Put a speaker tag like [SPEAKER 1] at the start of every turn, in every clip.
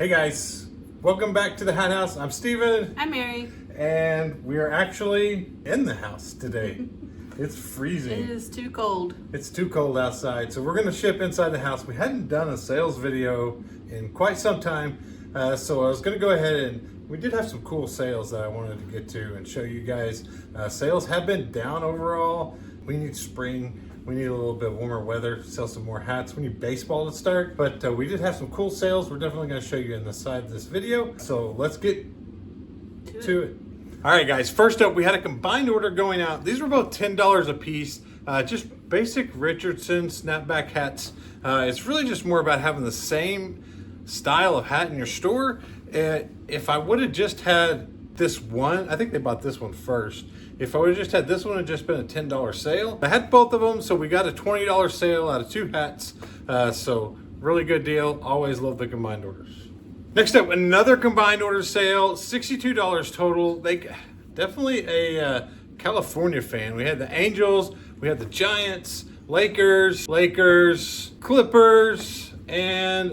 [SPEAKER 1] Hey guys, welcome back to the Hat House. I'm Steven.
[SPEAKER 2] I'm Mary.
[SPEAKER 1] And we are actually in the house today. It's freezing.
[SPEAKER 2] It is too cold.
[SPEAKER 1] It's too cold outside, so we're going to ship inside the house. We hadn't done a sales video in quite some time, so I was going to go ahead and we did have some cool sales that I wanted to get to and show you guys. Sales have been down overall. We need spring. We need a little bit warmer weather, sell some more hats. We need baseball to start, but we did have some cool sales. We're definitely going to show you in the side of this video. So let's get to it. All right, guys, first up, we had a combined order going out. These were both $10 a piece, just basic Richardson snapback hats. It's really just more about having the same style of hat in your store. If I would have just had this one, I think they bought this one first. If I would have just had this one, it would just been a $10 sale. I had both of them, so we got a $20 sale out of two hats. So really good deal. Always love the combined orders. Next up, another combined order sale, $62 total. They definitely a California fan. We had the Angels, we had the Giants, Lakers, Clippers, and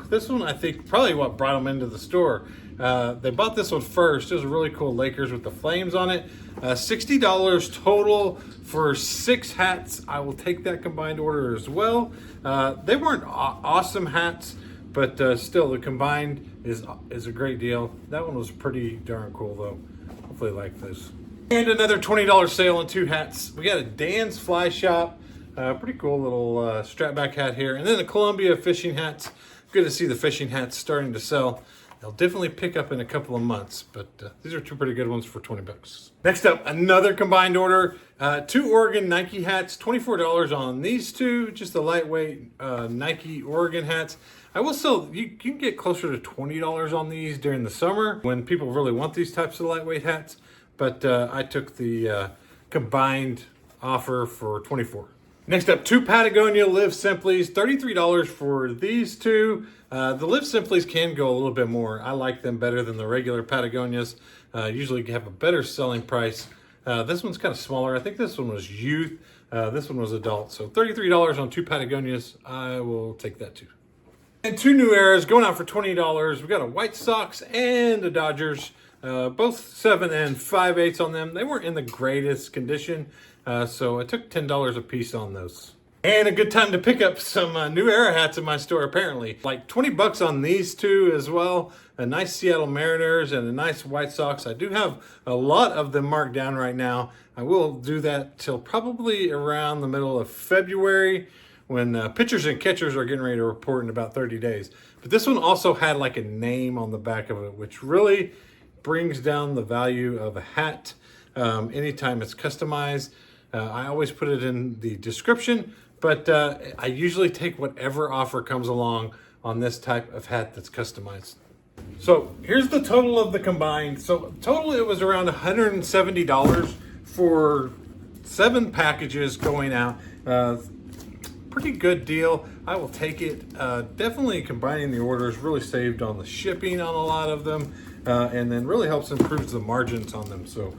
[SPEAKER 1] this one I think probably what brought them into the store. They bought this one first. It was a really cool Lakers with the flames on it. $60 total for 6 hats. I will take that combined order as well. They weren't awesome hats, but still the combined is a great deal. That one was pretty darn cool though. Hopefully you like this. And another $20 sale on 2 hats. We got a Dan's Fly Shop. Pretty cool little strap back hat here. And then the Columbia fishing hats. Good to see the fishing hats starting to sell. They'll definitely pick up in a couple of months, but these are 2 pretty good ones for 20 bucks. Next up, another combined order. 2 Oregon Nike hats, $24 on these 2, just the lightweight Nike Oregon hats. I will sell, you can get closer to $20 on these during the summer when people really want these types of lightweight hats, but I took the combined offer for $24. Next up, 2 Patagonia Live Simplies, $33 for these 2. The Live Simplies can go a little bit more. I like them better than the regular Patagonias. Usually have a better selling price. This one's kind of smaller. I think this one was youth. This one was adult. So $33 on 2 Patagonias. I will take that too. And 2 New Eras going out for $20. We got a White Sox and a Dodgers. Both 7 5/8 on them. They weren't in the greatest condition. So I took $10 a piece on those. And a good time to pick up some New Era hats in my store, apparently. Like 20 bucks on these 2 as well. A nice Seattle Mariners and a nice White Sox. I do have a lot of them marked down right now. I will do that till probably around the middle of February when pitchers and catchers are getting ready to report in about 30 days. But this one also had like a name on the back of it, which really brings down the value of a hat anytime it's customized. I always put it in the description, but I usually take whatever offer comes along on this type of hat that's customized. So here's the total of the combined. So total it was around $170 for 7 packages going out. Pretty good deal. I will take it. Definitely combining the orders really saved on the shipping on a lot of them, and then really helps improve the margins on them. So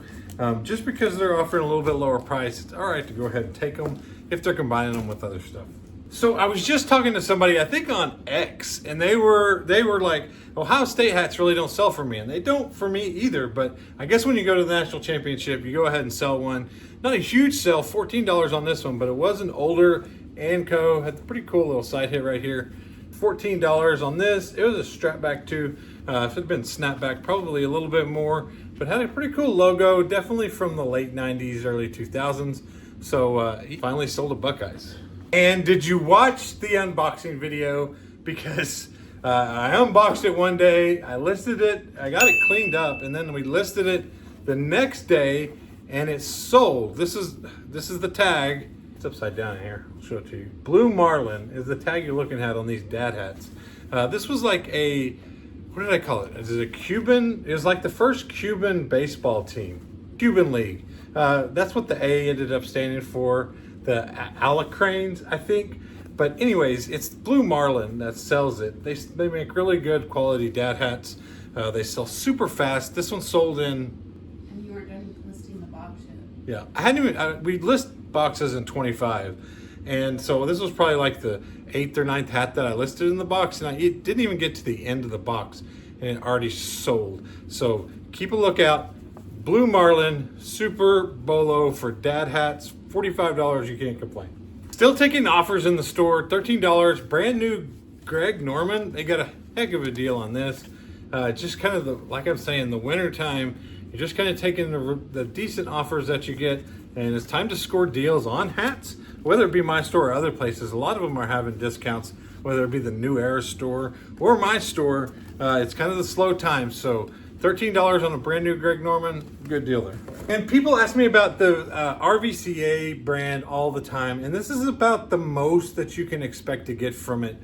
[SPEAKER 1] just because they're offering a little bit lower price, it's all right to go ahead and take them if they're combining them with other stuff. So I was just talking to somebody, I think on X, and they were like, Ohio State hats really don't sell for me, and they don't for me either. But I guess when you go to the national championship, you go ahead and sell one. Not a huge sale, $14 on this one, but it was an older Anco. Had a pretty cool little side hit right here. $14 on this. It was a strap back too. If it had been snapback, probably a little bit more, but had a pretty cool logo. Definitely from the late 90s, early 2000s. So he finally sold to Buckeyes. And did you watch the unboxing video? Because I unboxed it one day, I listed it, I got it cleaned up, and then we listed it the next day, and it sold. This is the tag. It's upside down here. I'll show it to you. Blue Marlin is the tag you're looking at on these dad hats. This was like a, what did I call it? Is it a Cuban? It was like the first Cuban baseball team. Cuban League. That's what the A ended up standing for. The Alacranes, I think. But anyways, it's Blue Marlin that sells it. They make really good quality dad hats. They sell super fast. This one sold in...
[SPEAKER 2] And you weren't done listing the box yet.
[SPEAKER 1] Yeah, I hadn't even, we list boxes in 25. And so this was probably like the 8th or 9th hat that I listed in the box, and it didn't even get to the end of the box, and it already sold. So keep a lookout. Blue Marlin Super Bolo for dad hats, $45. You can't complain. Still taking offers in the store, $13. Brand new Greg Norman. They got a heck of a deal on this. Just kind of like I'm saying, the winter time, you're just kind of taking the decent offers that you get, and it's time to score deals on hats, whether it be my store or other places. A lot of them are having discounts, whether it be the New Era store or my store. It's kind of the slow time, so $13 on a brand new Greg Norman, good deal there. And people ask me about the RVCA brand all the time, and this is about the most that you can expect to get from it.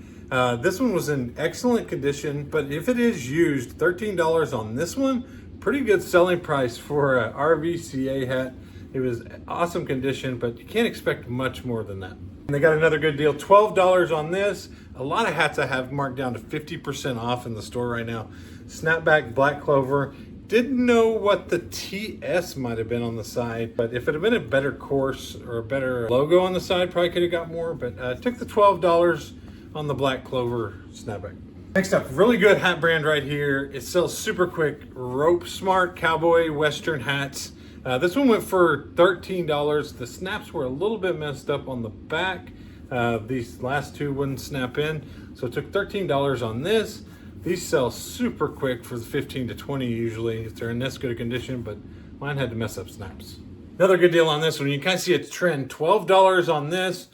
[SPEAKER 1] This one was in excellent condition, but if it is used, $13 on this one, pretty good selling price for a RVCA hat. It was awesome condition, but you can't expect much more than that. And they got another good deal, $12 on this. A lot of hats I have marked down to 50% off in the store right now. Snapback Black Clover. Didn't know what the TS might have been on the side, but if it had been a better course or a better logo on the side, probably could have got more, but took the $12 on the Black Clover snapback. Next up, really good hat brand right here. It sells super quick. Rope Smart Cowboy Western hats. This one went for $13. The snaps were a little bit messed up on the back. These last two wouldn't snap in, so it took $13 on this. These sell super quick for 15 to 20 usually if they're in this good a condition, but mine had to mess up snaps. Another good deal on this one. You can kind of see a trend. $12 on this.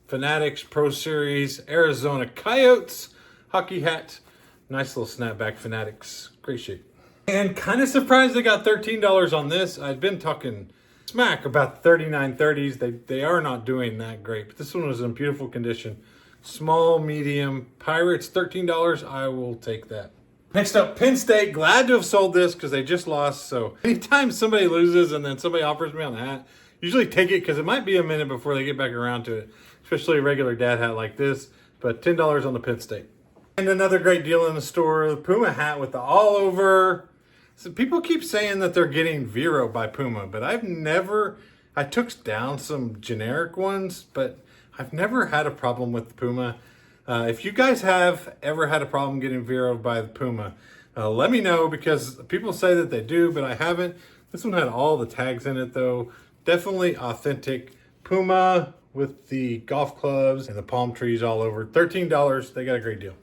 [SPEAKER 1] Fanatics Pro Series Arizona Coyotes hockey hat. Nice little snapback Fanatics. Great shape. And kind of surprised they got $13 on this. I'd been talking smack about 3930s. They are not doing that great, but this one was in beautiful condition. Small, medium, Pirates, $13. I will take that. Next up, Penn State. Glad to have sold this because they just lost. So anytime somebody loses and then somebody offers me on the hat, usually take it because it might be a minute before they get back around to it, especially a regular dad hat like this. But $10 on the Penn State. And another great deal in the store, the Puma hat with the all over. So people keep saying that they're getting Vero by Puma, but I took down some generic ones, but I've never had a problem with the Puma. If you guys have ever had a problem getting Vero by the Puma, let me know because people say that they do, but I haven't. This one had all the tags in it though. Definitely authentic Puma with the golf clubs and the palm trees all over. $13, they got a great deal.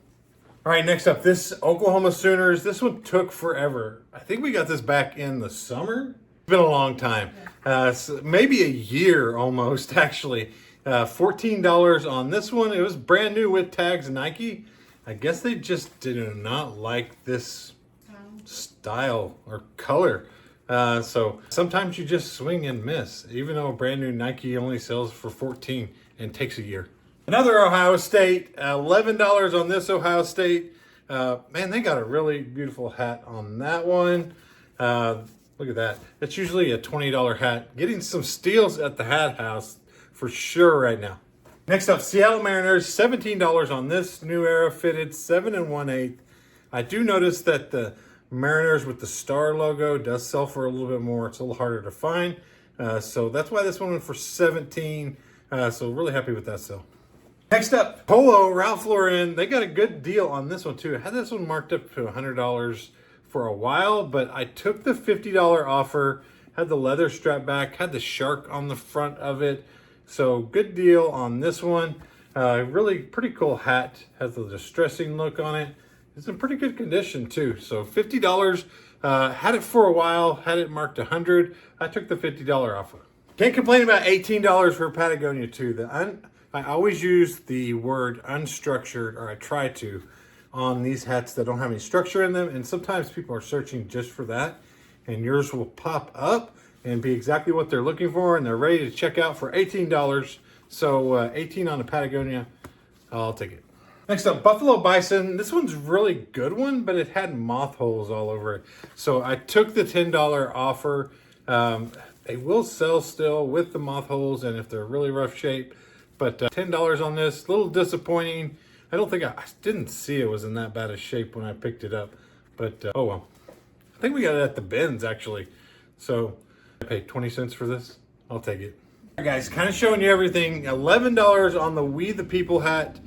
[SPEAKER 1] All right, next up, this Oklahoma Sooners. This one took forever. I think we got this back in the summer. It's been a long time. So maybe a year almost, actually. $14 on this one. It was brand new with tags Nike. I guess they just did not like this style or color. So sometimes you just swing and miss, even though a brand new Nike only sells for $14 and takes a year. Another Ohio State, $11 on this Ohio State. Man, they got a really beautiful hat on that one. Look at that. It's usually a $20 hat. Getting some steals at the hat house for sure right now. Next up, Seattle Mariners, $17 on this New Era fitted 7 1/8. I do notice that the Mariners with the star logo does sell for a little bit more. It's a little harder to find. So that's why this one went for $17. So really happy with that sale. Next up, Polo, Ralph Lauren. They got a good deal on this one too. I had this one marked up to $100 for a while, but I took the $50 offer, had the leather strap back, had the shark on the front of it. So good deal on this one. Really pretty cool hat. Has the distressing look on it. It's in pretty good condition too. So $50. Had it for a while. Had it marked $100. I took the $50 offer. Can't complain about $18 for Patagonia too. I always use the word unstructured, or I try to, on these hats that don't have any structure in them. And sometimes people are searching just for that. And yours will pop up and be exactly what they're looking for. And they're ready to check out for $18. So 18 on the Patagonia. I'll take it. Next up, Buffalo Bison. This one's really good one, but it had moth holes all over it. So I took the $10 offer. They will sell still with the moth holes and if they're really rough shape. But $10 on this, a little disappointing. I didn't see it was in that bad a shape when I picked it up. But oh well. I think we got it at the bins actually. So I paid 20 cents for this. I'll take it. All right, guys, kind of showing you everything. $11 on the We the People hat.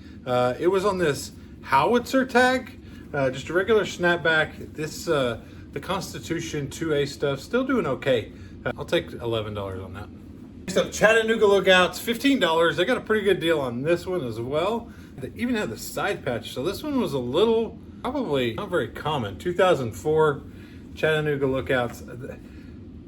[SPEAKER 1] It was on this howitzer tag, just a regular snapback. This the Constitution 2A stuff, still doing okay. I'll take $11 on that. Next up, Chattanooga Lookouts, $15. They got a pretty good deal on this one as well. They even had the side patch, so this one was a little, probably not very common. 2004 Chattanooga Lookouts.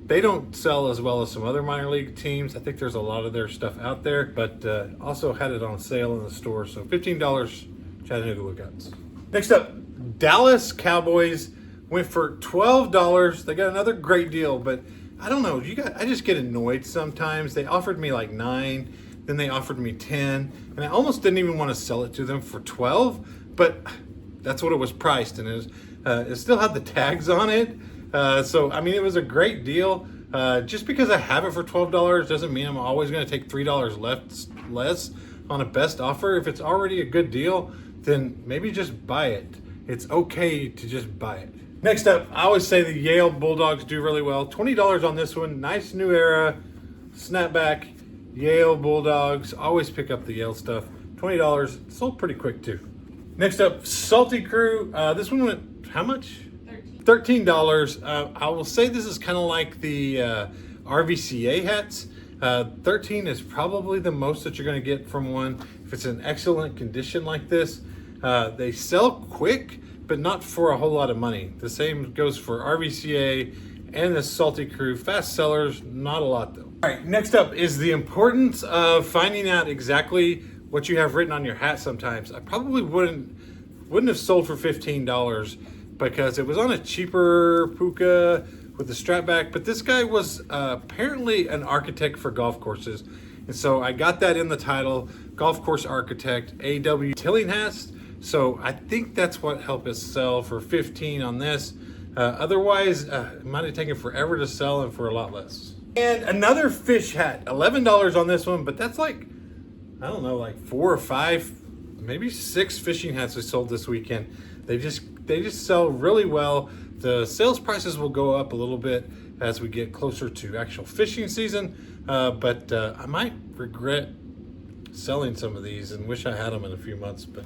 [SPEAKER 1] They don't sell as well as some other minor league teams. I think there's a lot of their stuff out there, but also had it on sale in the store. So $15 Chattanooga Lookouts. Next up, Dallas Cowboys went for $12. They got another great deal, but I don't know. I just get annoyed sometimes. They offered me like 9, then they offered me 10, and I almost didn't even want to sell it to them for 12, but that's what it was priced, and it still had the tags on it. So, I mean, it was a great deal. Just because I have it for $12 doesn't mean I'm always going to take $3 less on a best offer. If it's already a good deal, then maybe just buy it. It's okay to just buy it. Next up, I always say the Yale Bulldogs do really well. $20 on this one. Nice new era snapback. Yale Bulldogs. Always pick up the Yale stuff. $20. Sold pretty quick too. Next up, Salty Crew. This one went how much? $13. I will say this is kind of like the RVCA hats. 13 is probably the most that you're going to get from one. If it's in excellent condition like this, they sell quick, but not for a whole lot of money. The same goes for RVCA and the Salty Crew. Fast sellers, not a lot though. All right, next up is the importance of finding out exactly what you have written on your hat sometimes. I probably wouldn't have sold for $15 because it was on a cheaper puka with the strap back, but this guy was apparently an architect for golf courses. And so I got that in the title, Golf Course Architect, A.W. Tillinghast. So I think that's what helped us sell for $15 on this. Otherwise, it might have taken forever to sell and for a lot less. And another fish hat, $11 on this one, but that's like, I don't know, like 4 or 5, maybe 6 fishing hats we sold this weekend. They just sell really well. The sales prices will go up a little bit as we get closer to actual fishing season, but I might regret selling some of these and wish I had them in a few months, but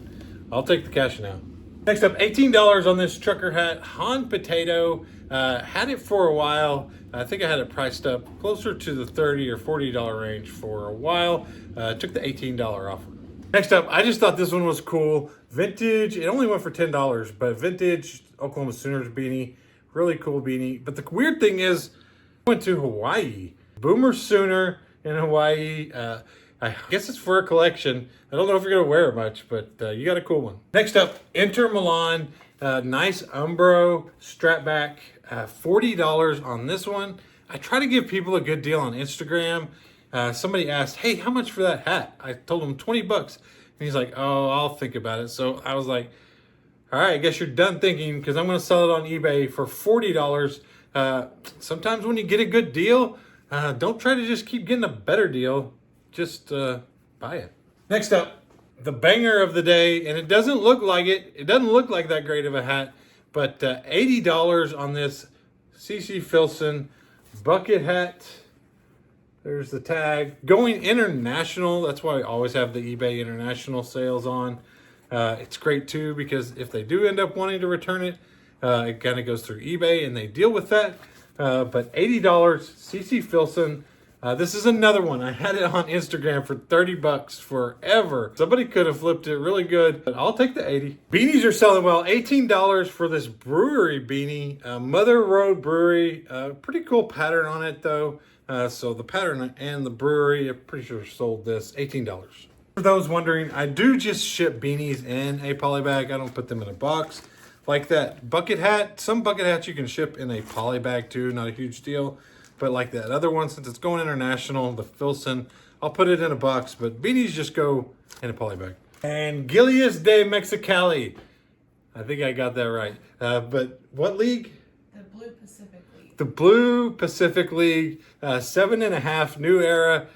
[SPEAKER 1] I'll take the cash now. Next up, $18 on this trucker hat, Han Potato. Had it for a while. I think I had it priced up closer to the $30 or $40 range for a while. Took the $18 offer. Next up, I just thought this one was cool. Vintage, it only went for $10, but vintage Oklahoma Sooners beanie. Really cool beanie. But the weird thing is, I went to Hawaii. Boomer Sooner in Hawaii. I guess it's for a collection. I don't know if you're going to wear it much, but you got a cool one. Next up, Inter Milan. Nice Umbro strap back. $40 on this one. I try to give people a good deal on Instagram. Somebody asked, hey, how much for that hat? I told him $20. And he's like, oh, I'll think about it. So I was like, all right, I guess you're done thinking because I'm going to sell it on eBay for $40. Sometimes when you get a good deal, don't try to just keep getting a better deal. Just buy it. Next up, the banger of the day, and it doesn't look like it. It doesn't look like that great of a hat, but $80 on this CC Filson bucket hat. There's the tag. Going international, that's why I always have the eBay international sales on. It's great too because if they do end up wanting to return it, it kind of goes through eBay and they deal with that. But $80, CC Filson. This is another one. I had it on Instagram for $30 forever. Somebody could have flipped it really good, but I'll take the 80. Beanies are selling well. $18 for this brewery beanie. Mother Road Brewery. Pretty cool pattern on it though. So the pattern and the brewery, I'm pretty sure sold this. $18. For those wondering, I do just ship beanies in a poly bag. I don't put them in a box. Like that bucket hat. Some bucket hats you can ship in a poly bag too. Not a huge deal. But like that other one, since it's going international, the Filson, I'll put it in a box, but beanies just go in a poly bag. And Gilius de Mexicali. I think I got that right. But what league?
[SPEAKER 2] The Blue Pacific League.
[SPEAKER 1] The Blue Pacific League, 7.5, new era.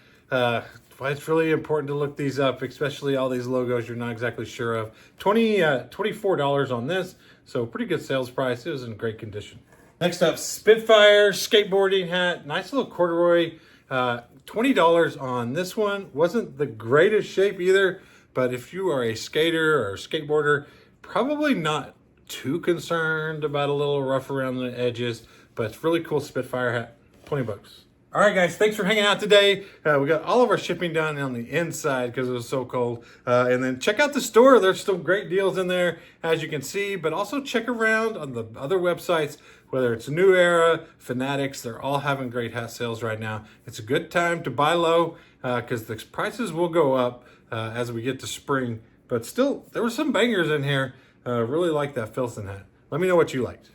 [SPEAKER 1] It's really important to look these up, especially all these logos you're not exactly sure of. $24 on this, so pretty good sales price. It was in great condition. Next up, Spitfire skateboarding hat. Nice little corduroy. $20 $20 on this one. Wasn't the greatest shape either, but if you are a skater or a skateboarder, probably not too concerned about a little rough around the edges, but it's really cool Spitfire hat, 20 bucks. All right, guys, thanks for hanging out today. We got all of our shipping done on the inside because it was so cold. And then check out the store. There's still great deals in there, as you can see, but also check around on the other websites, whether it's New Era, Fanatics, they're all having great hat sales right now. It's a good time to buy low because the prices will go up as we get to spring. But still, there were some bangers in here. Really like that Filson hat. Let me know what you liked.